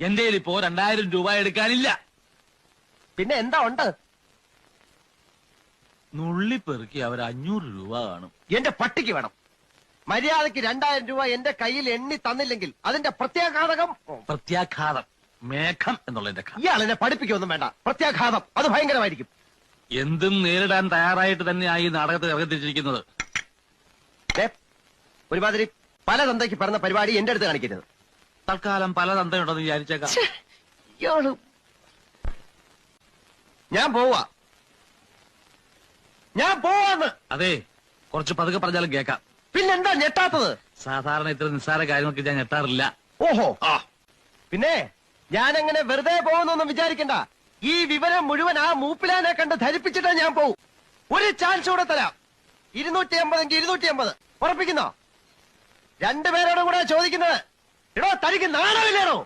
എന്റെ ഇപ്പോ 2000 രൂപ എടുക്കാനില്ല. പിന്നെ എന്താ ഉണ്ട്? നുള്ളിപ്പെറുക്കി അവർ 500 രൂപ കാണും. എന്റെ പട്ടിക്ക് വേണം. മര്യാദക്ക് 2000 രൂപ എന്റെ കയ്യിൽ എണ്ണി തന്നില്ലെങ്കിൽ അതിന്റെ പ്രത്യാഘാതകം. പ്രത്യാഘാതം മേഘം എന്നുള്ളതിന്റെ ഇയാൾ എന്നെ പഠിപ്പിക്കൊന്നും വേണ്ട. പ്രത്യാഘാതം അത് ഭയങ്കരമായിരിക്കും. എന്തും നേരിടാൻ തയ്യാറായിട്ട് തന്നെയായി ഈ നാടകത്തിൽ ഇറങ്ങിത്തിരിച്ചിരിക്കുന്നത്. ഒരുമാതിരി പല തന്തയ്ക്ക് പറഞ്ഞ പരിപാടി എന്റെ അടുത്ത് കാണിക്കരുത്. തൽക്കാലം പല തന്തയുണ്ടെന്ന് വിചാരിച്ചേക്കാം. ഇയാള് ഞാൻ പോവാന്ന്. അതെ, കുറച്ച് പതുക്കെ പറഞ്ഞാലും കേൾക്കാം. പിന്നെന്താ ഞെട്ടാത്തത്? സാധാരണ ഇത്ര നിസ്സാര കാര്യങ്ങൾക്ക് ഞാൻ ഞെട്ടാറില്ല. ഓഹോ, പിന്നെ ഞാനങ്ങനെ വെറുതെ പോകുന്നൊന്നും വിചാരിക്കണ്ട. ഈ വിവരം മുഴുവൻ ആ മൂപ്പിലാനെ കണ്ട് ധരിപ്പിച്ചിട്ടാ ഞാൻ പോവും. ഒരു ചാൻസ് കൂടെ തരാം. 250 എങ്കിൽ 250 ഉറപ്പിക്കുന്നോ? രണ്ടുപേരോടും കൂടെ ചോദിക്കുന്നത്. എടോ, തനിക്ക് നാണമില്ലേണോ?